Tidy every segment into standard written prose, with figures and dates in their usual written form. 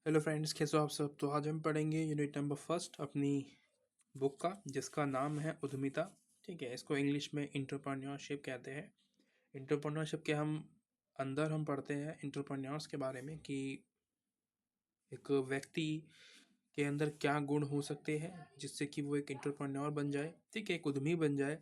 Hello friends, कैसे हो आप सब। तो आज हम पढ़ेंगे यूनिट नंबर फर्स्ट अपनी बुक का, जिसका नाम है उद्यमिता। ठीक है, इसको इंग्लिश में एंटरप्रेन्योरशिप कहते हैं। एंटरप्रेन्योरशिप के अंदर हम पढ़ते हैं एंटरप्रेन्योर्स के बारे में कि एक व्यक्ति के अंदर क्या गुण हो सकते हैं जिससे कि वो एक एंटरप्रेन्योर बन जाए। ठीक है, एक उद्यमी बन जाए,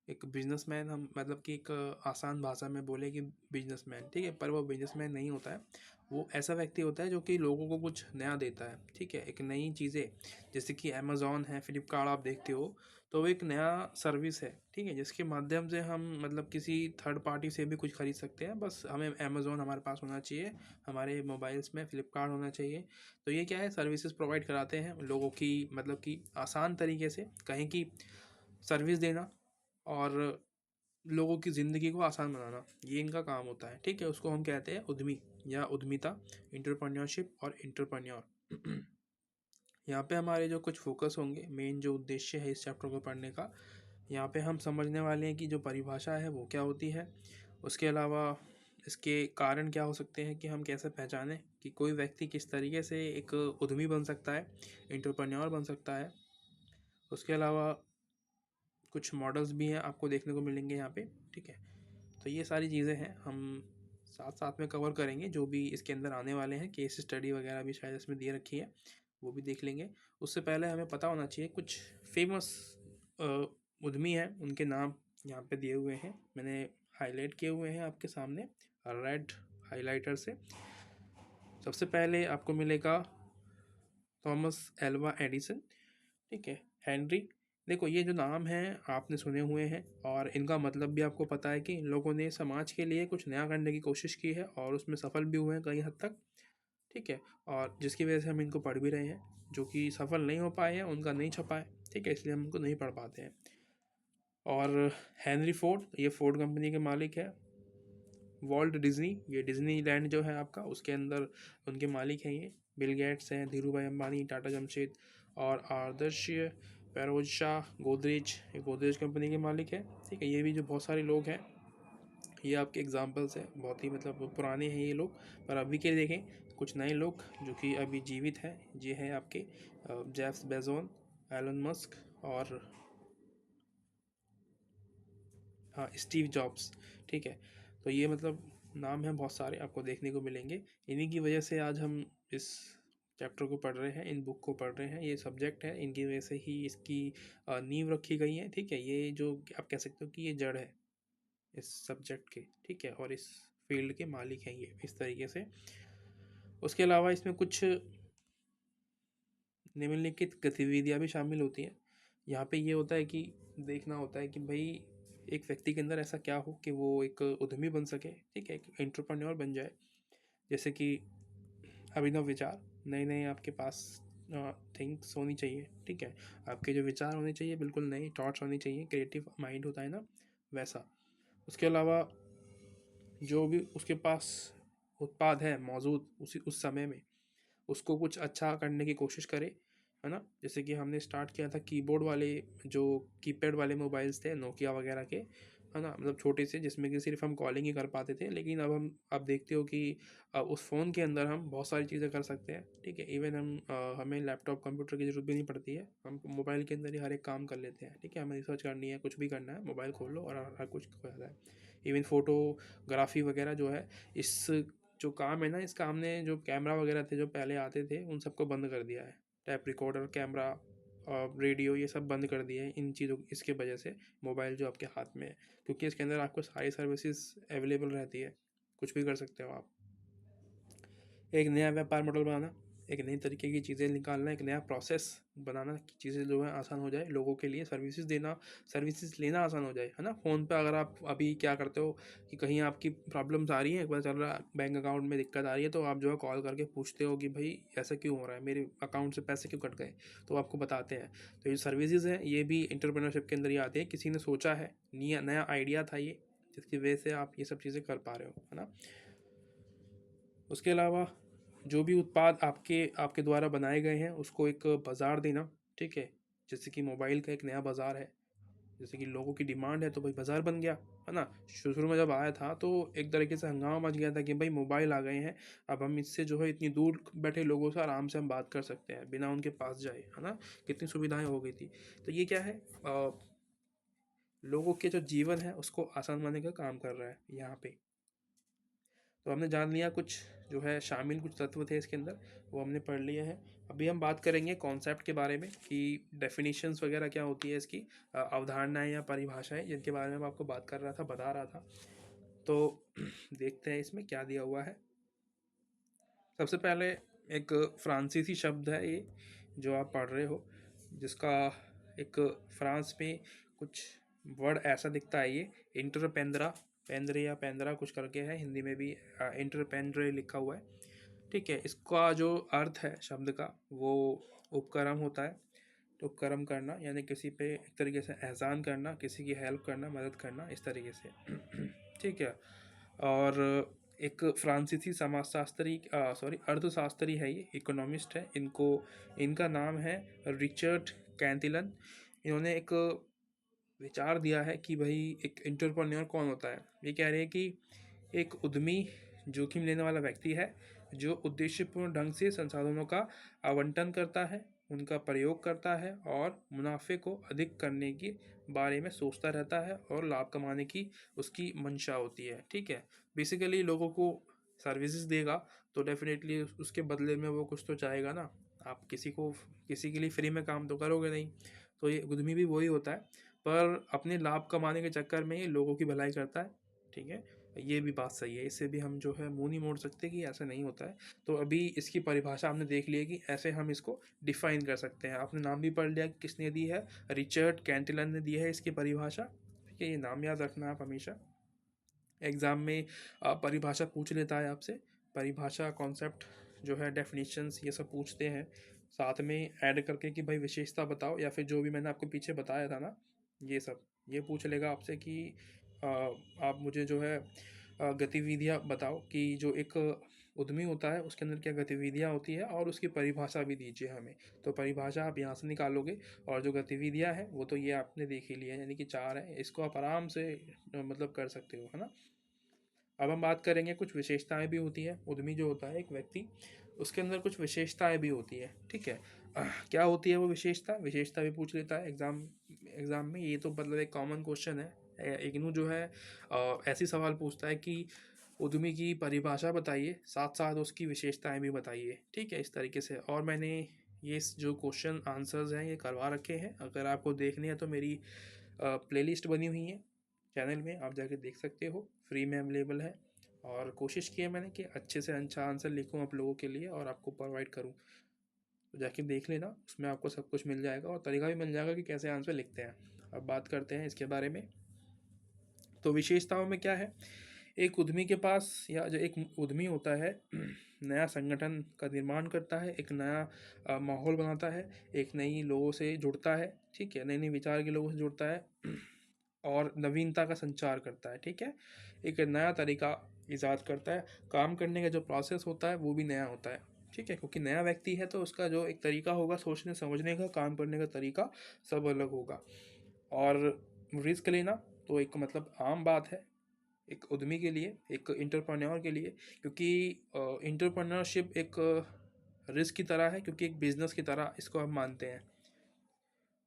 एक बिजनेसमैन। हम मतलब कि एक आसान भाषा में बोले कि बिजनेसमैन, ठीक है, पर वो बिजनेसमैन नहीं होता है। वो ऐसा व्यक्ति होता है जो कि लोगों को कुछ नया देता है। ठीक है, एक नई चीज़ें, जैसे कि अमेज़ॉन है, फ्लिपकार्ट आप देखते हो, तो वो एक नया सर्विस है। ठीक है, जिसके माध्यम से हम मतलब किसी थर्ड पार्टी से भी कुछ खरीद सकते हैं। बस हमें अमेज़ॉन हमारे पास होना चाहिए, हमारे मोबाइल्स में फ्लिपकार्ट होना चाहिए। तो ये क्या है, सर्विसेज प्रोवाइड कराते हैं लोगों की, मतलब कि आसान तरीके से कहीं की सर्विस देना और लोगों की ज़िंदगी को आसान बनाना, ये इनका काम होता है। ठीक है, उसको हम कहते हैं उद्यमी या उद्यमिता, एंटरप्रेन्योरशिप और एंटरप्रेन्योर। यहाँ पे हमारे जो कुछ फोकस होंगे, मेन जो उद्देश्य है इस चैप्टर को पढ़ने का, यहाँ पे हम समझने वाले हैं कि जो परिभाषा है वो क्या होती है। उसके अलावा इसके कारण क्या हो सकते हैं कि हम कैसे पहचानें कि कोई व्यक्ति किस तरीके से एक उद्यमी बन सकता है, एंटरप्रेन्योर बन सकता है। उसके अलावा कुछ मॉडल्स भी हैं, आपको देखने को मिलेंगे यहाँ पे। ठीक है, तो ये सारी चीज़ें हैं, हम साथ साथ में कवर करेंगे। जो भी इसके अंदर आने वाले हैं, केस स्टडी वगैरह भी शायद इसमें दे रखी है, वो भी देख लेंगे। उससे पहले हमें पता होना चाहिए कुछ फेमस उद्यमी हैं, उनके नाम यहाँ पे दिए हुए हैं, मैंने हाईलाइट किए हुए हैं आपके सामने रेड हाइलाइटर से। सबसे पहले आपको मिलेगा थॉमस एल्वा एडिसन। ठीक है, हेनरी। देखो, ये जो नाम हैं आपने सुने हुए हैं और इनका मतलब भी आपको पता है कि इन लोगों ने समाज के लिए कुछ नया करने की कोशिश की है और उसमें सफल भी हुए हैं कई हद तक। ठीक है, और जिसकी वजह से हम इनको पढ़ भी रहे हैं। जो कि सफल नहीं हो पाए हैं, उनका नहीं छपा है। ठीक है, इसलिए हम उनको नहीं पढ़ पाते हैं। और हेनरी फोर्ड, ये फोर्ड कंपनी के मालिक है। वॉल्ट डिज्नी, ये डिज्नी लैंड जो है आपका, उसके अंदर उनके मालिक हैं। ये बिल गेट्स हैं, धीरू भाई अंबानी, टाटा जमशेद और आदर्श पेरोज शाह गोदरेज, ये गोदरेज कंपनी के मालिक है। ठीक है, ये भी जो बहुत सारे लोग हैं, ये आपके एग्जांपल्स हैं, बहुत ही मतलब पुराने हैं ये लोग। पर अभी के देखें, कुछ नए लोग जो कि अभी जीवित हैं, ये हैं आपके जेफ बेजोन, एलन मस्क और हाँ, स्टीव जॉब्स। ठीक है, तो ये मतलब नाम हैं बहुत सारे, आपको देखने को मिलेंगे। इन्हीं की वजह से आज हम इस चैप्टर को पढ़ रहे हैं, इन बुक को पढ़ रहे हैं। ये सब्जेक्ट है, इनकी वजह से ही इसकी नींव रखी गई है। ठीक है, ये जो आप कह सकते हो कि ये जड़ है इस सब्जेक्ट के। ठीक है, और इस फील्ड के मालिक हैं ये, इस तरीके से। उसके अलावा इसमें कुछ निम्नलिखित गतिविधियाँ भी शामिल होती हैं। यहाँ पे ये होता है कि देखना होता है कि भाई एक व्यक्ति के अंदर ऐसा क्या हो कि वो एक उद्यमी बन सके। ठीक है, एक एंटरप्रेन्योर बन जाए। जैसे कि अभिनव विचार, नए नए आपके पास थिंग्स होनी चाहिए। ठीक है, आपके जो विचार होने चाहिए बिल्कुल नए थॉट्स होनी चाहिए, क्रिएटिव माइंड होता है ना, वैसा। उसके अलावा जो भी उसके पास उत्पाद है मौजूद उस समय में, उसको कुछ अच्छा करने की कोशिश करे, है ना। जैसे कि हमने स्टार्ट किया था कीबोर्ड वाले, जो कीपैड वाले मोबाइल्स थे नोकिया वगैरह के, है ना, मतलब छोटे से, जिसमें कि सिर्फ हम कॉलिंग ही कर पाते थे। लेकिन अब देखते हो कि उस फ़ोन के अंदर हम बहुत सारी चीज़ें कर सकते हैं। ठीक है, इवन हमें लैपटॉप कंप्यूटर की ज़रूरत भी नहीं पड़ती है, हम मोबाइल के अंदर ही हर एक काम कर लेते हैं। ठीक है, हमें रिसर्च करनी है, कुछ भी करना है, मोबाइल खोल लो और हर कुछ हो जाता है। इवन फोटोग्राफी वगैरह जो है, इस जो काम है ना, इसका हमने जो कैमरा वगैरह थे जो पहले आते थे, उन सबको बंद कर दिया है। टैप रिकॉर्डर, कैमरा और रेडियो, ये सब बंद कर दिए हैं इन चीज़ों इसके वजह से। मोबाइल जो आपके हाथ में है, क्योंकि इसके अंदर आपको सारी सर्विसेज अवेलेबल रहती है, कुछ भी कर सकते हो आप। एक नया व्यापार मॉडल बनाना, एक नई तरीके की चीज़ें निकालना, एक नया प्रोसेस बनाना कि चीज़ें जो है आसान हो जाए लोगों के लिए, सर्विसेज देना, सर्विसेज लेना आसान हो जाए, है ना। फ़ोन पे अगर आप अभी क्या करते हो कि कहीं आपकी प्रॉब्लम्स आ रही हैं, पता चल रहा है बैंक अकाउंट में दिक्कत आ रही है, तो आप जो है कॉल करके पूछते हो कि भाई ऐसा क्यों हो रहा है, मेरे अकाउंट से पैसे क्यों कट गए, तो आपको बताते हैं। तो ये सर्विसेज हैं, ये भी एंटरप्रेन्योरशिप के अंदर ही आते हैं। किसी ने सोचा है, नया आइडिया था ये, जिसकी वजह से आप ये सब चीज़ें कर पा रहे हो, है ना। उसके अलावा जो भी उत्पाद आपके आपके द्वारा बनाए गए हैं, उसको एक बाज़ार देना। ठीक है, जैसे कि मोबाइल का एक नया बाज़ार है, जैसे कि लोगों की डिमांड है तो भाई बाज़ार बन गया, है ना। शुरू में जब आया था तो एक तरीके से हंगामा मच गया था कि भाई मोबाइल आ गए हैं, अब हम इससे जो है इतनी दूर बैठे लोगों से आराम से हम बात कर सकते हैं बिना उनके पास जाए, है ना। कितनी सुविधाएं हो गई थी। तो ये क्या है, लोगों के जो जीवन है उसको आसान बनाने का काम कर रहा है यहाँ पे। तो हमने जान लिया कुछ जो है शामिल कुछ तत्व थे इसके अंदर, वो हमने पढ़ लिए हैं। अभी हम बात करेंगे कॉन्सेप्ट के बारे में कि डेफिनेशंस वगैरह क्या होती है इसकी, अवधारणाएं या परिभाषाएं जिनके बारे में मैं आपको बात कर रहा था, बता रहा था। तो देखते हैं इसमें क्या दिया हुआ है। सबसे पहले एक फ्रांसीसी शब्द है ये जो आप पढ़ रहे हो, जिसका एक फ्रांस में कुछ वर्ड ऐसा दिखता है, ये इंटरपेंद्रा, पेंद्रे या पेंद्रा कुछ करके है, हिंदी में भी इंटरपेंद्रे लिखा हुआ है। ठीक है, इसका जो अर्थ है शब्द का वो उपक्रम होता है। तो उपक्रम करना यानी किसी पे एक तरीके से एहसान करना, किसी की हेल्प करना, मदद करना, इस तरीके से। ठीक है। और एक फ्रांसीसी समाजशास्त्री, सॉरी अर्थशास्त्री है, ये इकोनॉमिस्ट है, इनको इनका नाम है रिचर्ड कैंटिलन। इन्होंने एक विचार दिया है कि भाई एक इंटरप्रेन्योर कौन होता है। ये कह रहे हैं कि एक उद्यमी जोखिम लेने वाला व्यक्ति है जो उद्देश्यपूर्ण ढंग से संसाधनों का आवंटन करता है, उनका प्रयोग करता है और मुनाफे को अधिक करने के बारे में सोचता रहता है और लाभ कमाने की उसकी मंशा होती है। ठीक है, बेसिकली लोगों को सर्विसेज देगा तो डेफिनेटली उसके बदले में वो कुछ तो चाहेगा ना। आप किसी के लिए फ्री में काम तो करोगे नहीं। तो ये उद्यमी भी वही होता है, पर अपने लाभ कमाने के चक्कर में ये लोगों की भलाई करता है। ठीक है, ये भी बात सही है, इससे भी हम जो है मुंह नहीं मोड़ सकते कि ऐसा नहीं होता है। तो अभी इसकी परिभाषा हमने देख ली है कि ऐसे हम इसको डिफाइन कर सकते हैं। आपने नाम भी पढ़ लिया कि किसने दी है, रिचर्ड कैंटिलन ने दी है इसकी परिभाषा। ठीक है, ये नाम याद रखना आप हमेशा। एग्ज़ाम में परिभाषा पूछ लेता है आपसे, परिभाषा कॉन्सेप्ट जो है डेफिनेशंस ये सब पूछते हैं, साथ में ऐड करके कि भाई विशेषता बताओ, या फिर जो भी मैंने आपको पीछे बताया था ना, ये सब ये पूछ लेगा आपसे कि आप मुझे जो है गतिविधियाँ बताओ कि जो एक उद्यमी होता है उसके अंदर क्या गतिविधियाँ होती है, और उसकी परिभाषा भी दीजिए हमें। तो परिभाषा आप यहाँ से निकालोगे, और जो गतिविधियाँ हैं वो तो ये आपने देख ही लिया है, यानी कि 4 है, इसको आप आराम से मतलब कर सकते हो, है ना। अब हम बात करेंगे कुछ विशेषताएं भी होती है, उद्यमी जो होता है एक व्यक्ति, उसके अंदर कुछ विशेषताएं भी होती है। ठीक है, क्या होती है वो विशेषता भी पूछ लेता है एग्जाम में। ये तो मतलब एक कॉमन क्वेश्चन है। इग्नू जो है ऐसी सवाल पूछता है कि उद्यमी की परिभाषा बताइए, साथ साथ उसकी विशेषताएं भी बताइए। ठीक है, इस तरीके से। और मैंने ये जो क्वेश्चन आंसर्स हैं ये करवा रखे हैं, अगर आपको देखने हैं तो मेरी प्लेलिस्ट बनी हुई है चैनल में, आप जाके देख सकते हो, फ्री में अवेलेबल है। और कोशिश की है मैंने कि अच्छे से अच्छा आंसर लिखूँ आप लोगों के लिए और आपको प्रोवाइड करूँ। तो जाके देख लेना, उसमें आपको सब कुछ मिल जाएगा और तरीका भी मिल जाएगा कि कैसे आंसर लिखते हैं। अब बात करते हैं इसके बारे में। तो विशेषताओं में क्या है, एक उद्यमी के पास या जो एक उद्यमी होता है नया संगठन का निर्माण करता है, एक नया माहौल बनाता है, एक नई लोगों से जुड़ता है। ठीक है, नए नए विचार के लोगों से जुड़ता है और नवीनता का संचार करता है। ठीक है, एक नया तरीका ईजाद करता है, काम करने का जो प्रोसेस होता है वो भी नया होता है। ठीक है, क्योंकि नया व्यक्ति है तो उसका जो एक तरीका होगा सोचने समझने का, काम करने का तरीका सब अलग होगा। और रिस्क लेना तो एक मतलब आम बात है एक उद्यमी के लिए, एक इंटरप्रेन्योर के लिए, क्योंकि इंटरप्रेन्योरशिप एक रिस्क की तरह है, क्योंकि एक बिजनेस की तरह इसको हम मानते हैं।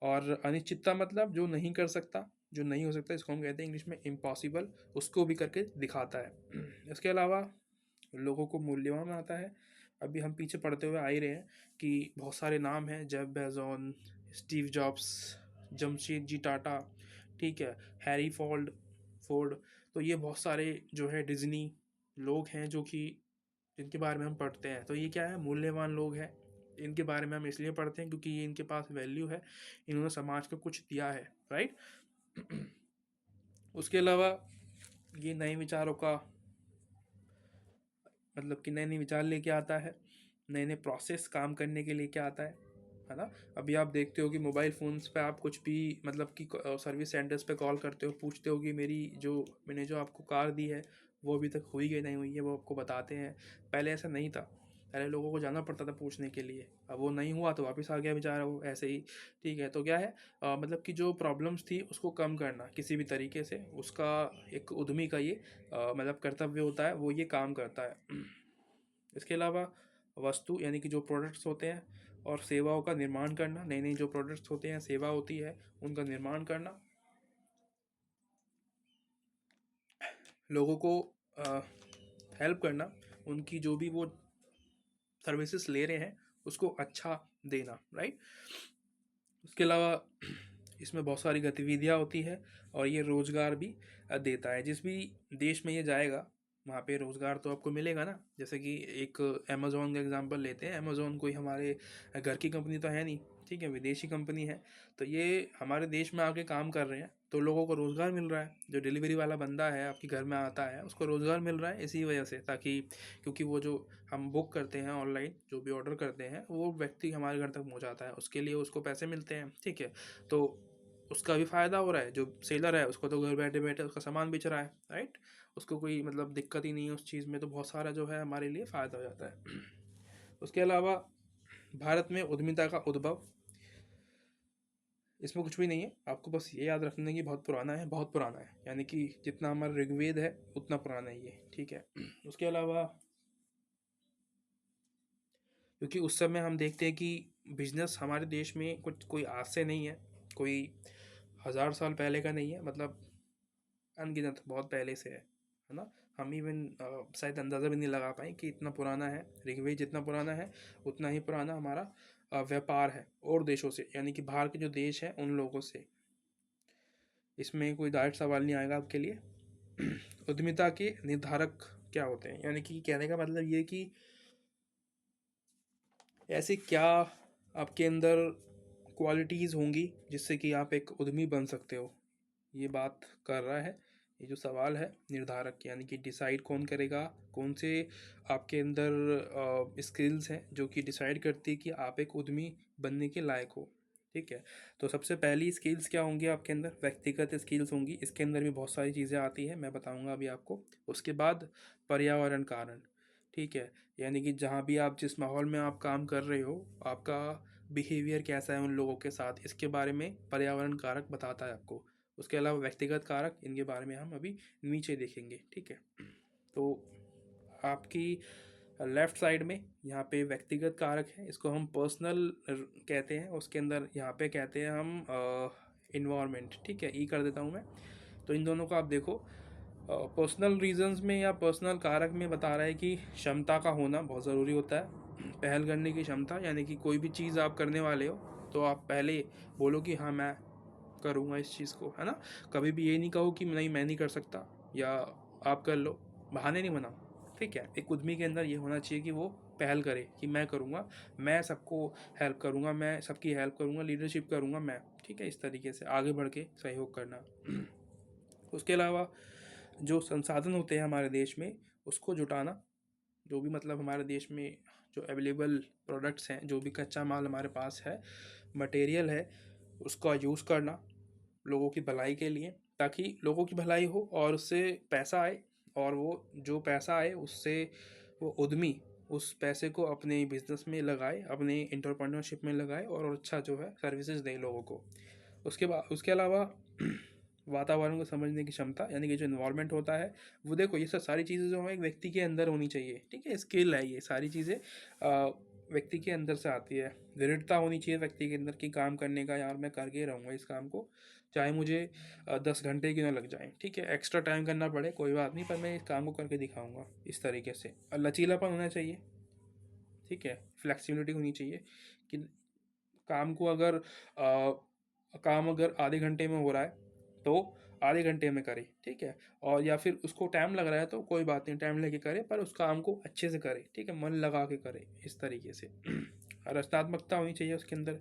और अनिश्चितता मतलब जो नहीं कर सकता, जो नहीं हो सकता, इसको हम कहते हैं इंग्लिश में इम्पॉसिबल, उसको भी करके दिखाता है। इसके अलावा लोगों को मूल्यवान बनाता है। अभी हम पीछे पढ़ते हुए आ ही रहे हैं कि बहुत सारे नाम हैं, Jeff Bezos, Steve Jobs, Jamshed ji Tata, ठीक है, हैरी फोर्ड। तो ये बहुत सारे जो है डिज्नी लोग हैं जो कि जिनके बारे में हम पढ़ते हैं। तो ये क्या है, मूल्यवान लोग हैं। इनके बारे में हम इसलिए पढ़ते हैं क्योंकि ये इनके पास वैल्यू है, इन्होंने समाज को कुछ दिया है, राइट। उसके अलावा ये नए विचारों का मतलब कि नए नए विचार लेके आता है, नए नए प्रोसेस काम करने के लेके आता है ना। अभी आप देखते हो कि मोबाइल फ़ोन्स पे आप कुछ भी मतलब कि सर्विस सेंटर्स पे कॉल करते हो, पूछते हो कि मैंने जो आपको कार दी है वो अभी तक हुई कि नहीं हुई है, वो आपको बताते हैं। पहले ऐसा नहीं था, पहले लोगों को जाना पड़ता था पूछने के लिए, अब वो नहीं हुआ तो वापस आ गया बेचारा वो ऐसे ही। ठीक है, तो क्या है मतलब कि जो प्रॉब्लम्स थी उसको कम करना किसी भी तरीके से, उसका एक उद्यमी का ये मतलब कर्तव्य होता है, वो ये काम करता है। इसके अलावा वस्तु यानी कि जो प्रोडक्ट्स होते हैं और सेवाओं का निर्माण करना, नई नई जो प्रोडक्ट्स होते हैं, सेवा होती है, उनका निर्माण करना, लोगों को हेल्प करना, उनकी जो भी वो सर्विसेज ले रहे हैं उसको अच्छा देना, राइट। उसके अलावा इसमें बहुत सारी गतिविधियाँ होती है और ये रोज़गार भी देता है। जिस भी देश में ये जाएगा वहाँ पे रोज़गार तो आपको मिलेगा ना। जैसे कि एक अमेज़ॉन का एग्जांपल लेते हैं, अमेज़ॉन कोई हमारे घर की कंपनी तो है नहीं, ठीक है, विदेशी कंपनी है। तो ये हमारे देश में आके काम कर रहे हैं तो लोगों को रोज़गार मिल रहा है। जो डिलीवरी वाला बंदा है आपके घर में आता है उसको रोज़गार मिल रहा है इसी वजह से, ताकि क्योंकि वो जो हम बुक करते हैं ऑनलाइन, जो भी ऑर्डर करते हैं वो व्यक्ति हमारे घर तक पहुंचाता है, उसके लिए उसको पैसे मिलते हैं, ठीक है। तो उसका भी फ़ायदा हो रहा है, जो सेलर है उसको तो घर बैठे बैठे उसका सामान बेच रहा है, राइट। उसको कोई मतलब दिक्कत ही नहीं है उस चीज़ में, तो बहुत सारा जो है हमारे लिए फ़ायदा हो जाता है। उसके अलावा भारत में उद्यमिता का उद्भव, इसमें कुछ भी नहीं है, आपको बस ये याद रखना है कि बहुत पुराना है, बहुत पुराना है, यानी कि जितना हमारा ऋग्वेद है उतना पुराना है ये, ठीक है। उसके अलावा क्योंकि उस समय हम देखते हैं कि बिजनेस हमारे देश में कुछ कोई आज से नहीं है, कोई 1000 साल पहले का नहीं है, मतलब अनगिनत बहुत पहले से है ना। हम इवन शायद अंदाज़ा भी नहीं लगा पाए कि इतना पुराना है। ऋग्वेद जितना पुराना है उतना ही पुराना हमारा व्यापार है और देशों से, यानी कि बाहर के जो देश हैं उन लोगों से। इसमें कोई डायरेक्ट सवाल नहीं आएगा आपके लिए। उद्यमिता के निर्धारक क्या होते हैं, यानी कि कहने का मतलब ये कि ऐसे क्या आपके अंदर क्वालिटीज़ होंगी जिससे कि आप एक उद्यमी बन सकते हो, ये बात कर रहा है ये जो सवाल है निर्धारक, यानी कि डिसाइड कौन करेगा, कौन से आपके अंदर स्किल्स हैं जो कि डिसाइड करती है कि आप एक उद्यमी बनने के लायक हो, ठीक है। तो सबसे पहली स्किल्स क्या होंगी आपके अंदर, व्यक्तिगत स्किल्स होंगी, इसके अंदर भी बहुत सारी चीज़ें आती हैं, मैं बताऊंगा अभी आपको। उसके बाद पर्यावरण कारण, ठीक है, यानी कि जहाँ भी आप जिस माहौल में आप काम कर रहे हो आपका बिहेवियर कैसा है उन लोगों के साथ, इसके बारे में पर्यावरण कारक बताता है आपको। उसके अलावा व्यक्तिगत कारक, इनके बारे में हम अभी नीचे देखेंगे, ठीक है। तो आपकी लेफ्ट साइड में यहाँ पे व्यक्तिगत कारक है, इसको हम पर्सनल कहते हैं, उसके अंदर यहाँ पे कहते हैं हम इन्वायरमेंट, ठीक है, ई कर देता हूँ मैं। तो इन दोनों को आप देखो, पर्सनल रीजंस में या पर्सनल कारक में बता रहा है कि क्षमता का होना बहुत ज़रूरी होता है, पहल करने की क्षमता, यानी कि कोई भी चीज़ आप करने वाले हो तो आप पहले बोलो कि हाँ मैं करूँगा इस चीज़ को, है ना। कभी भी ये नहीं कहो कि नहीं मैं नहीं कर सकता या आप कर लो, बहाने नहीं बनाओ, ठीक है। एक उद्यमी के अंदर ये होना चाहिए कि वो पहल करे कि मैं करूँगा, मैं सबको हेल्प करूँगा, मैं सबकी हेल्प करूँगा, लीडरशिप करूँगा मैं, ठीक है। इस तरीके से आगे बढ़ के सहयोग करना। उसके अलावा जो संसाधन होते हैं हमारे देश में उसको जुटाना, जो भी मतलब हमारे देश में जो अवेलेबल प्रोडक्ट्स हैं, जो भी कच्चा माल हमारे पास है, मटेरियल है, उसका यूज़ करना लोगों की भलाई के लिए, ताकि लोगों की भलाई हो और उससे पैसा आए, और वो जो पैसा आए उससे वो उद्यमी उस पैसे को अपने बिजनेस में लगाए, अपने एंटरप्रेन्योरशिप में लगाए और अच्छा जो है सर्विसेज दे लोगों को। उसके बाद उसके अलावा वातावरण को समझने की क्षमता, यानी कि जो इन्वायरमेंट होता है वो, देखो ये सब सारी चीज़ें जो है एक व्यक्ति के अंदर होनी चाहिए, ठीक है। स्किल है, ये सारी चीज़ें व्यक्ति के अंदर से आती है। दृढ़ता होनी चाहिए व्यक्ति के अंदर की काम करने का, यार मैं करके रहूँगा इस काम को, चाहे मुझे 10 घंटे क्यों ना लग जाए, ठीक है, एक्स्ट्रा टाइम करना पड़े कोई बात नहीं, पर मैं इस काम को करके दिखाऊंगा इस तरीके से। और लचीलापन होना चाहिए, ठीक है, फ्लेक्सिबिलिटी होनी चाहिए कि काम को अगर काम अगर आधे घंटे में हो रहा है तो आधे घंटे में करे, ठीक है। और या फिर उसको टाइम लग रहा है तो कोई बात नहीं, टाइम लेके करे, पर उस काम को अच्छे से करे, ठीक है, मन लगा के करे, इस तरीके से। रचनात्मकता होनी चाहिए उसके अंदर,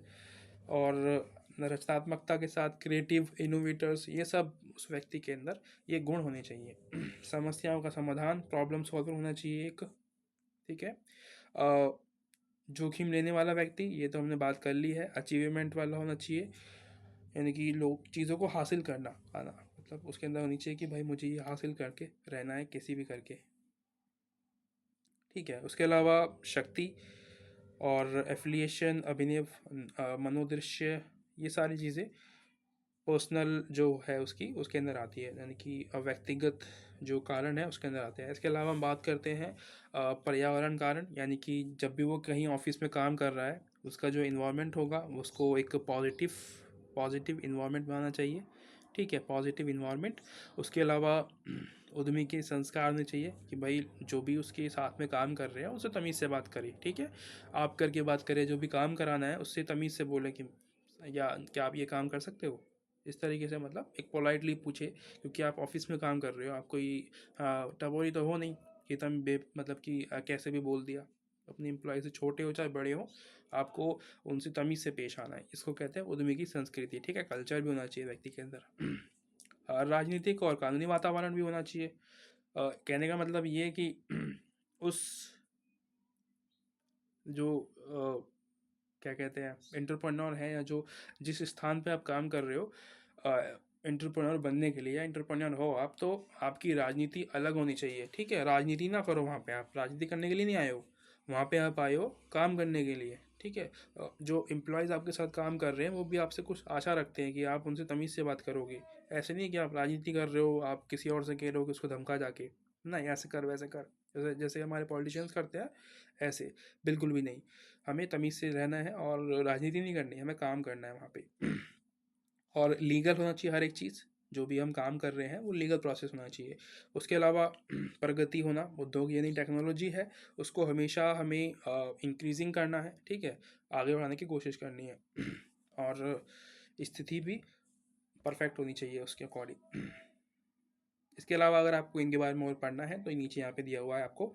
और रचनात्मकता के साथ क्रिएटिव इनोवेटर्स, ये सब उस व्यक्ति के अंदर ये गुण होने चाहिए। समस्याओं का समाधान, प्रॉब्लम सॉल्वर होना चाहिए एक, ठीक है। जोखिम लेने वाला व्यक्ति, ये तो हमने बात कर ली है। अचीवमेंट वाला होना चाहिए, यानी कि लोग चीज़ों को हासिल करना आना, मतलब उसके अंदर होनी चाहिए कि भाई मुझे ये हासिल करके रहना है किसी भी करके, ठीक है। उसके अलावा शक्ति और एफिलिएशन, अभिनय, मनोदृश्य, ये सारी चीज़ें पर्सनल जो है उसके अंदर आती है, यानी कि व्यक्तिगत जो कारण है उसके अंदर आते हैं। इसके अलावा हम बात करते हैं पर्यावरण कारण, यानी कि जब भी वो कहीं ऑफिस में काम कर रहा है उसका जो इन्वायरमेंट होगा उसको एक पॉजिटिव पॉजिटिव इन्वायरमेंट बनाना चाहिए, ठीक है, पॉजिटिव इन्वायरमेंट। उसके अलावा उद्यमी के संस्कार होने चाहिए कि भाई जो भी उसके साथ में काम कर रहे हैं उससे तमीज़ से बात करें, ठीक है, आप करके बात करें, जो भी काम कराना है उससे तमीज़ से बोले कि या क्या आप ये काम कर सकते हो, इस तरीके से, मतलब एक पोलाइटली पूछे, क्योंकि आप ऑफिस में काम कर रहे हो, आप कोई टपोरी तो हो नहीं कि तुम मतलब कि कैसे भी बोल दिया। अपने एम्प्लॉय से छोटे हो चाहे बड़े हो, आपको उनसे तमीज़ से पेश आना है, इसको कहते हैं उद्यमी की संस्कृति, ठीक है। कल्चर भी होना चाहिए व्यक्ति के अंदर। राजनीतिक और कानूनी वातावरण भी होना चाहिए। कहने का मतलब ये है कि उस जो क्या कहते हैं एंटरप्रेन्योर है, या जो जिस स्थान पे आप काम कर रहे हो एंटरप्रेन्योर बनने के लिए, या एंटरप्रेन्योर हो आप, तो आपकी राजनीति अलग होनी चाहिए, ठीक है। राजनीति ना करो वहाँ पे, आप राजनीति करने के लिए नहीं आए हो, वहाँ पे आप आए हो काम करने के लिए, ठीक है। जो एम्प्लॉयज़ आपके साथ काम कर रहे हैं वो भी आपसे कुछ आशा रखते हैं कि आप उनसे तमीज़ से बात करोगे। ऐसे नहीं कि आप राजनीति कर रहे हो, आप किसी और से कह रहे हो कि उसको धमका जाके, नहीं ऐसे कर वैसे कर, जैसे जैसे हमारे पॉलिटिशियंस करते हैं ऐसे, बिल्कुल भी नहीं। हमें तमीज़ से रहना है और राजनीति नहीं करनी, हमें काम करना है वहाँ पे। और लीगल होना चाहिए हर एक चीज़, जो भी हम काम कर रहे हैं वो लीगल प्रोसेस होना चाहिए। उसके अलावा प्रगति होना, उद्योग यानी टेक्नोलॉजी है उसको हमेशा हमें इंक्रीजिंग करना है, ठीक है, आगे बढ़ाने की कोशिश करनी है। और स्थिति भी परफेक्ट होनी चाहिए उसके अकॉर्डिंग। इसके अलावा अगर आपको इनके बारे में और पढ़ना है तो नीचे यहाँ पे दिया हुआ है आपको,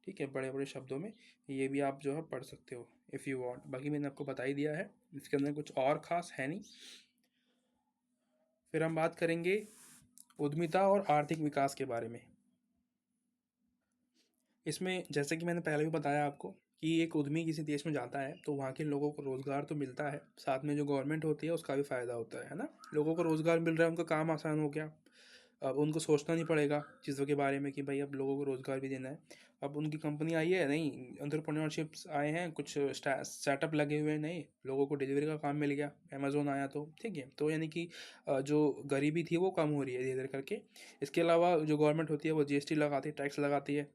ठीक है, बड़े बड़े शब्दों में, ये भी आप जो है पढ़ सकते हो इफ़ यू वांट। बाकी मैंने आपको बता ही दिया है, इसके अंदर कुछ और ख़ास है नहीं। फिर हम बात करेंगे उद्यमिता और आर्थिक विकास के बारे में। इसमें जैसे कि मैंने पहले भी बताया आपको कि एक उद्यमी किसी देश में जाता है तो वहाँ के लोगों को रोज़गार तो मिलता है, साथ में जो गवर्नमेंट होती है उसका भी फ़ायदा होता है ना। लोगों को रोज़गार मिल रहा है, उनका काम आसान हो गया, अब उनको सोचना नहीं पड़ेगा चीज़ों के बारे में कि भाई अब लोगों को रोज़गार भी देना है। अब उनकी कंपनी आई है, नहीं एंटरप्रेन्योरशिप्स आए हैं, कुछ स्टार्टअप लगे हुए हैं, नए लोगों को डिलीवरी का काम मिल गया, अमेज़ोन आया तो ठीक है, तो यानी कि जो गरीबी थी वो कम हो रही है धीरे धीरे करके। इसके अलावा जो गवर्नमेंट होती है वो जीएसटी लगाती है, टैक्स लगाती है,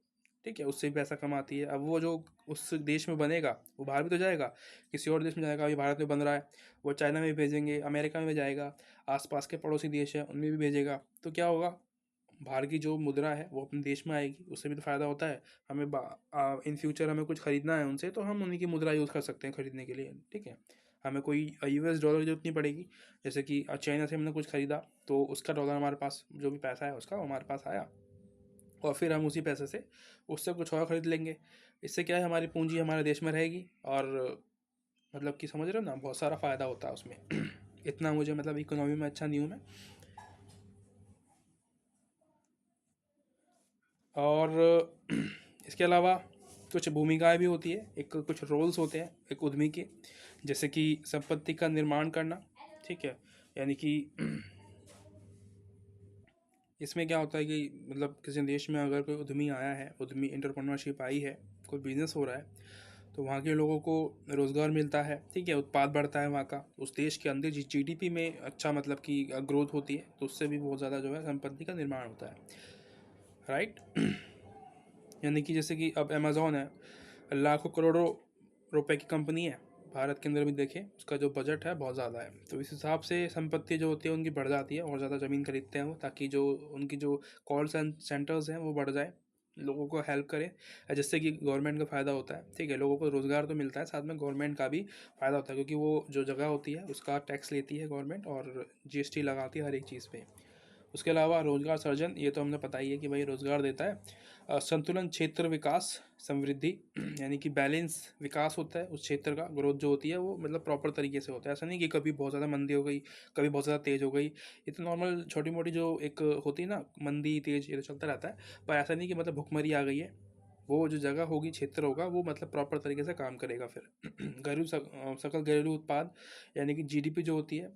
ठीक है, उससे भी पैसा कमाती है। अब वो जो उस देश में बनेगा वो बाहर भी तो जाएगा, किसी और देश में जाएगा, अभी भारत में बन रहा है, वो चाइना में भी भेजेंगे, अमेरिका में भी जाएगा, आसपास के पड़ोसी देश है उनमें भी भेजेगा, तो क्या होगा, बाहर की जो मुद्रा है वो अपने देश में आएगी, उससे भी तो फ़ायदा होता है। हमें इन फ्यूचर हमें कुछ ख़रीदना है उनसे तो हम उन्हीं की मुद्रा यूज़ कर सकते हैं ख़रीदने के लिए, ठीक है। हमें कोई यूएस डॉलर की जरूरत नहीं पड़ेगी, जैसे कि चाइना से हमने कुछ ख़रीदा तो उसका डॉलर हमारे पास, जो भी पैसा है उसका हमारे पास आया, और फिर हम उसी पैसे से उससे कुछ और ख़रीद लेंगे। इससे क्या है, हमारी पूंजी हमारे देश में रहेगी, और मतलब कि समझ रहे हो ना, बहुत सारा फ़ायदा होता है उसमें। इतना मुझे मतलब इकोनॉमी में अच्छा नहीं हूँ मैं। और इसके अलावा कुछ भूमिकाएं भी होती है, एक कुछ रोल्स होते हैं एक उद्यमी के, जैसे कि संपत्ति का निर्माण करना, ठीक है, यानी कि इसमें क्या होता है कि मतलब किसी देश में अगर कोई उद्यमी आया है, उद्यमी एंटरप्रेन्योरशिप आई है, कोई बिजनेस हो रहा है, तो वहाँ के लोगों को रोज़गार मिलता है, ठीक है, उत्पाद बढ़ता है वहाँ का, उस देश के अंदर जीडीपी में अच्छा मतलब कि ग्रोथ होती है, तो उससे भी बहुत ज़्यादा जो है संपत्ति का निर्माण होता है, राइट। यानी कि जैसे कि अब अमेज़ॉन है, लाखों करोड़ों रुपए की कंपनी है, भारत के अंदर भी देखें उसका जो बजट है बहुत ज़्यादा है, तो इस हिसाब से संपत्ति जो होती है उनकी बढ़ जाती है, और ज़्यादा ज़मीन खरीदते हैं वो, ताकि जो उनकी जो कॉल सेंटर्स हैं वो बढ़ जाए, लोगों को हेल्प करें, जिससे कि गवर्नमेंट का फ़ायदा होता है, ठीक है, लोगों को रोज़गार तो मिलता है, साथ में गवर्नमेंट का भी फ़ायदा होता है, क्योंकि वो जो जगह होती है उसका टैक्स लेती है गवर्नमेंट, और जीएसटी लगाती है हर एक चीज़ पे। उसके अलावा रोज़गार सृजन, ये तो हमने पता ही है कि भाई रोज़गार देता है। संतुलन क्षेत्र विकास समृद्धि, यानी कि बैलेंस विकास होता है उस क्षेत्र का, ग्रोथ जो होती है वो मतलब प्रॉपर तरीके से होता है, ऐसा नहीं कि कभी बहुत ज़्यादा मंदी हो गई, कभी बहुत ज़्यादा तेज़ हो गई, ये तो नॉर्मल छोटी मोटी जो एक होती है ना, मंदी तेज़, ये तो चलता रहता है, पर ऐसा नहीं कि मतलब भुखमरी आ गई है। वो जो जगह होगी, क्षेत्र होगा, वो मतलब प्रॉपर तरीके से काम करेगा फिर। सकल घरेलू उत्पाद, यानी कि जीडीपी जो होती है,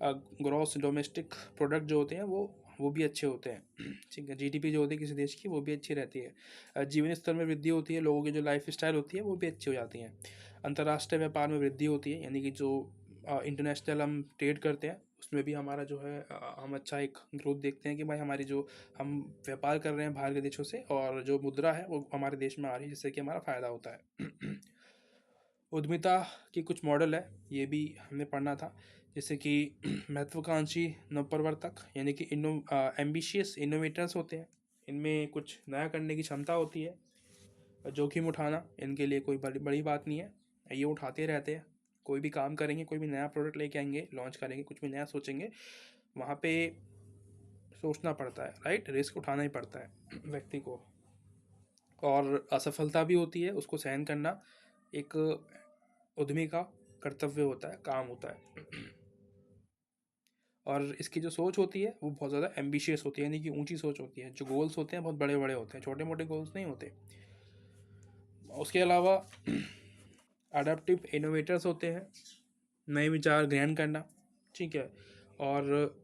ग्रॉस डोमेस्टिक प्रोडक्ट जो होते हैं वो वो भी अच्छे होते हैं। ठीक है, जीडीपी जो होती है किसी देश की वो भी अच्छी रहती है। जीवन स्तर में वृद्धि होती है, लोगों की जो लाइफ स्टाइल होती है वो भी अच्छी हो जाती है। अंतर्राष्ट्रीय व्यापार में वृद्धि होती है, यानी कि जो इंटरनेशनल हम ट्रेड करते हैं उसमें भी हमारा जो है हम अच्छा एक ग्रोथ देखते हैं कि भाई हमारी जो हम व्यापार कर रहे हैं बाहर के देशों से और जो मुद्रा है वो हमारे देश में आ रही है, जिससे कि हमारा फ़ायदा होता है। उद्यमिता की कुछ मॉडल है, ये भी हमने पढ़ना था, जैसे कि महत्वाकांक्षी नवप्रवर्तक यानी कि एम्बिशियस इनोवेटर्स होते हैं। इनमें कुछ नया करने की क्षमता होती है। जोखिम उठाना इनके लिए कोई बड़ी बड़ी बात नहीं है, ये उठाते रहते हैं। कोई भी काम करेंगे, कोई भी नया प्रोडक्ट लेके आएंगे, लॉन्च करेंगे, कुछ भी नया सोचेंगे, वहाँ पे सोचना पड़ता है, राइट, रिस्क उठाना ही पड़ता है व्यक्ति को। और असफलता भी होती है, उसको सहन करना एक उद्यमी का कर्तव्य होता है, काम होता है। और इसकी जो सोच होती है वो बहुत ज़्यादा एम्बिशियस होती है, यानी कि ऊंची सोच होती है। जो गोल्स होते हैं बहुत बड़े बड़े होते हैं, छोटे मोटे गोल्स नहीं होते। उसके अलावा अडेप्टिव इनोवेटर्स होते हैं, नए विचार ग्रहण करना, ठीक है। और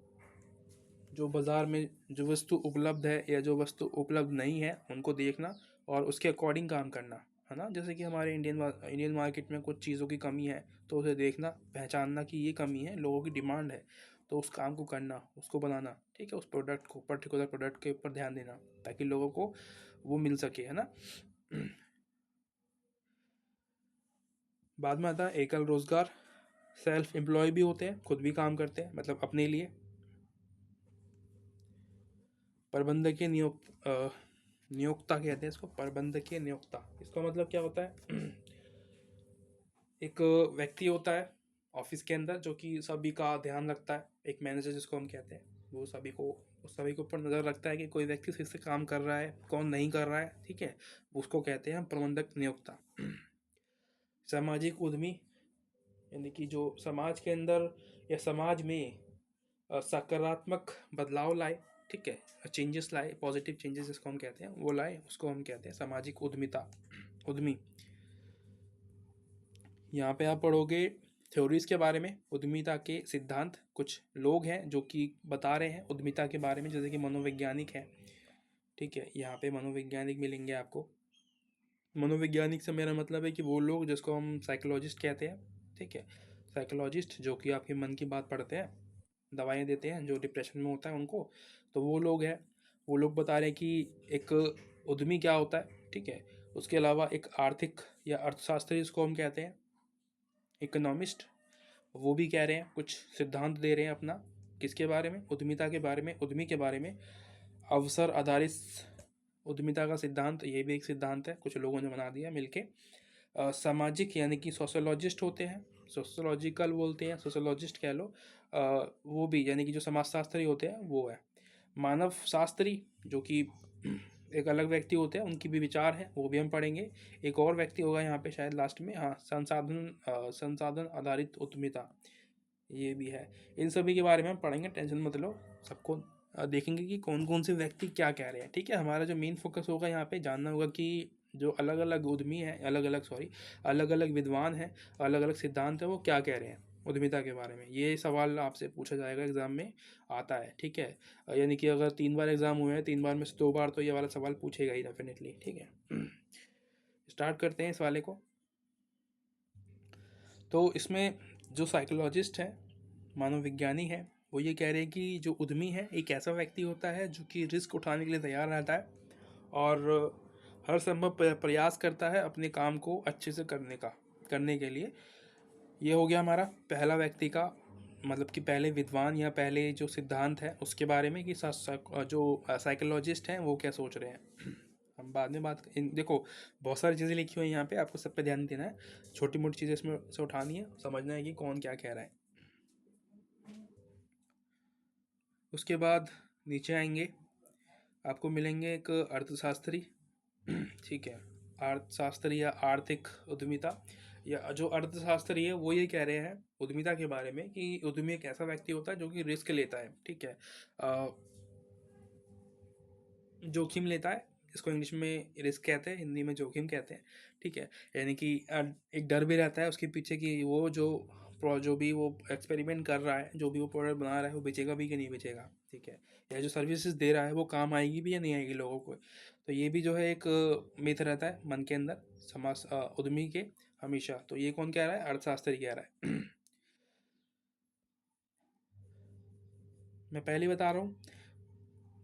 जो बाज़ार में जो वस्तु उपलब्ध है या जो वस्तु उपलब्ध नहीं है उनको देखना और उसके अकॉर्डिंग काम करना, है ना। जैसे कि हमारे इंडियन मार्केट में कुछ चीज़ों की कमी है तो उसे देखना, पहचानना कि ये कमी है, लोगों की डिमांड है, तो उस काम को करना, उसको बनाना, ठीक है। उस प्रोडक्ट को, पर्टिकुलर प्रोडक्ट के ऊपर ध्यान देना ताकि लोगों को वो मिल सके, है ना। बाद में आता है एकल रोजगार। सेल्फ एम्प्लॉय भी होते हैं, खुद भी काम करते हैं, मतलब अपने लिए। प्रबंधकीय नियोक्ता कहते हैं इसको, प्रबंधकीय नियोक्ता। इसका मतलब क्या होता है? एक व्यक्ति होता है ऑफिस के अंदर जो कि सभी का ध्यान रखता है, एक मैनेजर जिसको हम कहते हैं। वो सभी के ऊपर नज़र रखता है कि कोई व्यक्ति सही से काम कर रहा है, कौन नहीं कर रहा है, ठीक है। उसको कहते हैं हम प्रबंधक नियोक्ता। सामाजिक उद्यमी यानी कि जो समाज के अंदर या समाज में सकारात्मक बदलाव लाए, ठीक है, चेंजेस लाए, पॉजिटिव चेंजेस जिसको हम कहते हैं वो लाए, उसको हम कहते हैं सामाजिक उद्यमी। यहाँ पे आप पढ़ोगे थ्योरीज के बारे में, उद्यमिता के सिद्धांत। कुछ लोग हैं जो कि बता रहे हैं उद्यमिता के बारे में, जैसे कि मनोवैज्ञानिक है, ठीक है। यहाँ पे मनोवैज्ञानिक मिलेंगे आपको। मनोवैज्ञानिक से मेरा मतलब है कि वो लोग जिसको हम साइकोलॉजिस्ट कहते हैं, ठीक है। साइकोलॉजिस्ट जो कि आपके मन की बात पढ़ते हैं, दवाएं देते हैं जो डिप्रेशन में होता है उनको, तो वो लोग हैं। वो लोग बता रहे हैं कि एक उद्यमी क्या होता है, ठीक है। उसके अलावा एक आर्थिक या अर्थशास्त्री जिसको हम कहते हैं, इकोनॉमिस्ट, वो भी कह रहे हैं, कुछ सिद्धांत दे रहे हैं अपना। किसके बारे में? उद्यमिता के बारे में, उद्यमी के बारे में। अवसर आधारित उद्यमिता का सिद्धांत, ये भी एक सिद्धांत है, कुछ लोगों ने बना दिया मिलके। सामाजिक यानी कि सोशोलॉजिस्ट होते हैं, सोशोलॉजिकल बोलते हैं, सोशोलॉजिस्ट कह लो। वो भी यानी कि जो समाजशास्त्री होते हैं वो है। मानव शास्त्री जो कि एक अलग व्यक्ति होते हैं, उनकी भी विचार है, वो भी हम पढ़ेंगे। एक और व्यक्ति होगा यहाँ पे शायद लास्ट में, हाँ, संसाधन आधारित उद्यमिता, ये भी है। इन सभी के बारे में हम पढ़ेंगे, टेंशन मत लो। सबको देखेंगे कि कौन कौन से व्यक्ति क्या कह रहे हैं, ठीक है। हमारा जो मेन फोकस होगा यहाँ पे जानना होगा कि जो अलग अलग उद्यमी हैं, अलग अलग विद्वान हैं, अलग अलग सिद्धांत है, वो क्या कह रहे हैं उद्यमिता के बारे में। ये सवाल आपसे पूछा जाएगा, एग्जाम में आता है, ठीक है। यानी कि अगर 3 बार एग्जाम हुए हैं, 3 बार में से 2 बार तो ये वाला सवाल पूछेगा ही डेफिनेटली, ठीक है। स्टार्ट करते हैं इस वाले को। तो इसमें जो साइकोलॉजिस्ट है, मनोविज्ञानी है, वो ये कह रहे हैं कि जो उद्यमी है एक ऐसा व्यक्ति होता है जो कि रिस्क उठाने के लिए तैयार रहता है और हर संभव प्रयास करता है अपने काम को अच्छे से करने के लिए। ये हो गया हमारा पहला व्यक्ति का, मतलब कि पहले विद्वान या पहले जो सिद्धांत है उसके बारे में कि जो साइकोलॉजिस्ट हैं वो क्या सोच रहे हैं। हम बाद में देखो, बहुत सारी चीज़ें लिखी हुई हैं यहाँ पे, आपको सब पे ध्यान देना है। छोटी मोटी चीज़ें इसमें से उठानी है, समझना है कि कौन क्या कह रहा है। उसके बाद नीचे आएंगे, आपको मिलेंगे एक अर्थशास्त्री, ठीक है। अर्थशास्त्री या आर्थिक उद्यमिता, या जो अर्थशास्त्री है वो ये कह रहे हैं उद्यमिता के बारे में कि उद्यमी एक ऐसा व्यक्ति होता है जो कि रिस्क लेता है, ठीक है। जोखिम लेता है, इसको इंग्लिश में रिस्क कहते हैं, हिंदी में जोखिम कहते हैं, ठीक है। यानी कि एक डर भी रहता है उसके पीछे कि वो जो जो भी वो एक्सपेरिमेंट कर रहा है, जो भी वो प्रोडक्ट बना रहा है, वो बेचेगा भी कि नहीं बेचेगा, ठीक है, या जो सर्विसेज दे रहा है वो काम आएगी भी या नहीं आएगी लोगों को। तो ये भी जो है एक मिथ रहता है मन के अंदर समाज उद्यमी के हमेशा। तो ये कौन कह रहा है? अर्थशास्त्री कह रहा है। मैं पहले बता रहा हूँ,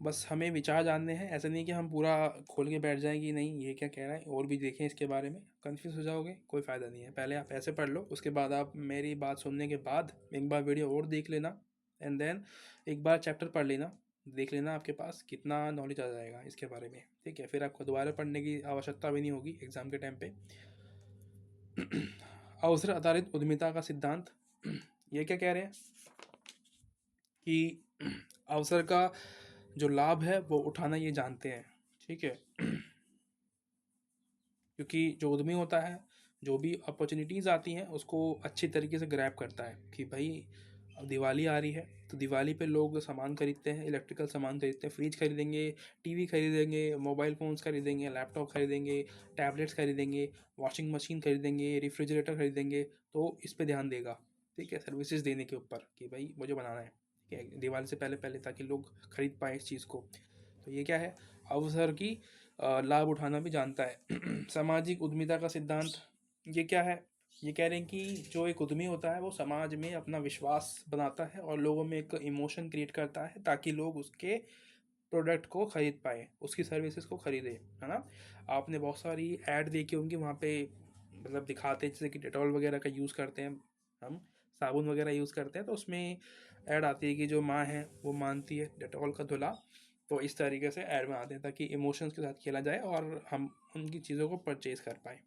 बस हमें विचार जानने हैं, ऐसा नहीं कि हम पूरा खोल के बैठ जाएं कि नहीं ये क्या कह रहा है, और भी देखें इसके बारे में, कंफ्यूज हो जाओगे, कोई फ़ायदा नहीं है। पहले आप ऐसे पढ़ लो, उसके बाद आप मेरी बात सुनने के बाद एक बार वीडियो और देख लेना, एंड देन एक बार चैप्टर पढ़ लेना, देख लेना आपके पास कितना नॉलेज आ जाएगा इसके बारे में, ठीक है। फिर आपको दोबारा पढ़ने की आवश्यकता भी नहीं होगी एग्ज़ाम के टाइम पे। अवसर आधारित उद्यमिता का सिद्धांत, ये क्या कह रहे हैं कि अवसर का जो लाभ है वो उठाना ये जानते हैं, ठीक है। क्योंकि जो उद्यमी होता है, जो भी अपॉर्चुनिटीज़ आती हैं उसको अच्छी तरीके से ग्रैब करता है कि भाई अब दिवाली आ रही है, तो दिवाली पे लोग सामान खरीदते हैं, इलेक्ट्रिकल सामान खरीदते हैं, फ्रिज खरीदेंगे, टीवी खरीदेंगे, मोबाइल फ़ोन्स खरीदेंगे, लैपटॉप खरीदेंगे, टैबलेट्स खरीदेंगे, वॉशिंग मशीन खरीदेंगे, रेफ्रिजरेटर खरीदेंगे। तो इस पे ध्यान देगा, ठीक है, सर्विसेज देने के ऊपर कि भाई मुझे बनाना है, ठीक है, दिवाली से पहले पहले, ताकि लोग खरीद पाएँ इस चीज़ को। तो ये क्या है? अवसर की लाभ उठाना भी जानता है। सामाजिक उद्यमिता का सिद्धांत, ये क्या है? ये कह रहे हैं कि जो एक उद्यमी होता है वो समाज में अपना विश्वास बनाता है और लोगों में एक इमोशन क्रिएट करता है, ताकि लोग उसके प्रोडक्ट को खरीद पाए, उसकी सर्विसेज को खरीदे, है ना। आपने बहुत सारी ऐड देखी होंगी वहाँ पे, मतलब दिखाते हैं जैसे कि डेटॉल वगैरह का यूज़ करते हैं हम, साबुन वगैरह यूज़ करते हैं, तो उसमें ऐड आती है कि जो माँ है वो मानती है डेटॉल का धुला। तो इस तरीके से ऐड बनाते हैं ताकि इमोशंस के साथ खेला जाए और हम उनकी चीज़ों को परचेज़ कर पाएँ।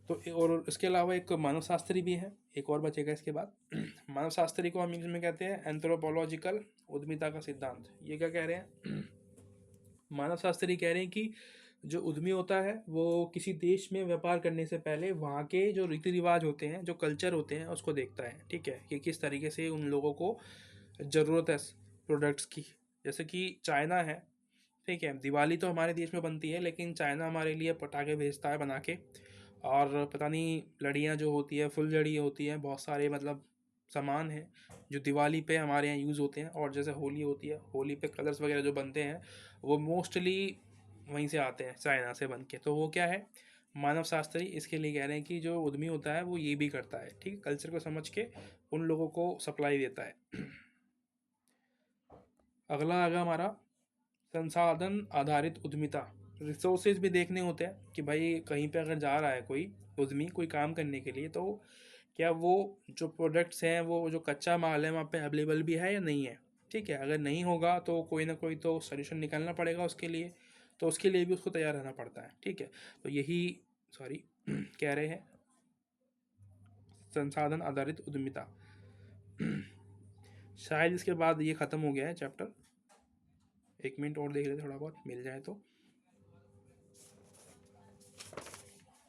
तो और इसके अलावा एक मानव शास्त्री भी है, एक और बचेगा इसके बाद। मानव शास्त्री को हम इंग्लिश में कहते हैं एंथ्रोपोलॉजिकल उद्यमिता का सिद्धांत। ये क्या कह रहे हैं? मानव शास्त्री कह रहे हैं कि जो उद्यमी होता है वो किसी देश में व्यापार करने से पहले वहाँ के जो रीति रिवाज होते हैं, जो कल्चर होते हैं, उसको देखता है, ठीक है, कि किस तरीके से उन लोगों को ज़रूरत है प्रोडक्ट्स की। जैसे कि चाइना है, ठीक है, दिवाली तो हमारे देश में बनती है, लेकिन चाइना हमारे लिए पटाखे भेजता है बना के, और पता नहीं लड़ियाँ जो होती है, फुलझड़ी होती है, बहुत सारे मतलब सामान हैं जो दिवाली पे हमारे यहाँ यूज़ होते हैं। और जैसे होली होती है, होली पे कलर्स वगैरह जो बनते हैं वो मोस्टली वहीं से आते हैं, चाइना से बन के। तो वो क्या है, मानव शास्त्री इसके लिए कह रहे हैं कि जो उद्यमी होता है वो ये भी करता है, ठीक है, कल्चर को समझ के उन लोगों को सप्लाई देता है। अगला आगा हमारा संसाधन आधारित उद्यमिता। रिसोर्सेज भी देखने होते हैं कि भाई कहीं पे अगर जा रहा है कोई उद्यमी कोई काम करने के लिए, तो क्या वो जो प्रोडक्ट्स हैं, वो जो कच्चा माल है वहाँ पे अवेलेबल भी है या नहीं है, ठीक है। अगर नहीं होगा तो कोई ना कोई तो सोल्यूशन निकालना पड़ेगा उसके लिए, तो उसके लिए भी उसको तैयार रहना पड़ता है, ठीक है। तो यही सॉरी कह रहे हैं संसाधन आधारित उद्यमिता। शायद इसके बाद ये ख़त्म हो गया है चैप्टर, 1 मिनट और देख लेते थोड़ा बहुत मिल जाए तो।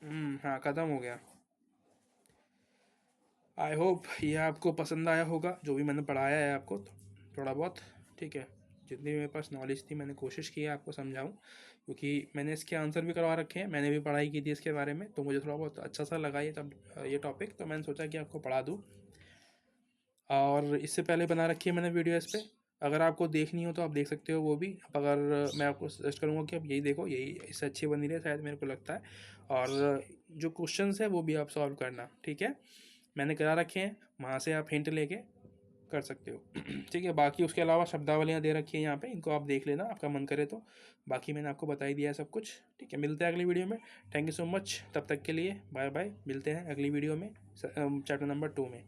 हाँ, ख़त्म हो गया। आई होप ये आपको पसंद आया होगा, जो भी मैंने पढ़ाया है आपको थोड़ा बहुत, ठीक है। जितनी मेरे पास नॉलेज थी मैंने कोशिश की है आपको समझाऊं, क्योंकि मैंने इसके आंसर भी करवा रखे हैं, मैंने भी पढ़ाई की थी इसके बारे में, तो मुझे थोड़ा बहुत अच्छा सा लगा ये तब ये टॉपिक, तो मैंने सोचा कि आपको पढ़ा दूँ। और इससे पहले बना रखी है मैंने वीडियो इस पर, अगर आपको देखनी हो तो आप देख सकते हो वो भी। अब अगर मैं आपको सजेस्ट करूँगा कि आप यही देखो, यही इससे अच्छी बनी रही है शायद, मेरे को लगता है। और जो क्वेश्चंस है वो भी आप सॉल्व करना, ठीक है, मैंने करा रखे हैं, वहाँ से आप हिंट लेके कर सकते हो। ठीक है, बाकी उसके अलावा शब्दावलियाँ दे रखी हैं यहाँ पे, इनको आप देख लेना आपका मन करे तो। बाकी मैंने आपको बता ही दिया है सब कुछ, ठीक है। मिलते हैं अगली वीडियो में, थैंक यू सो मच, तब तक के लिए बाय बाय, मिलते हैं अगली वीडियो में चैप्टर नंबर 2 में।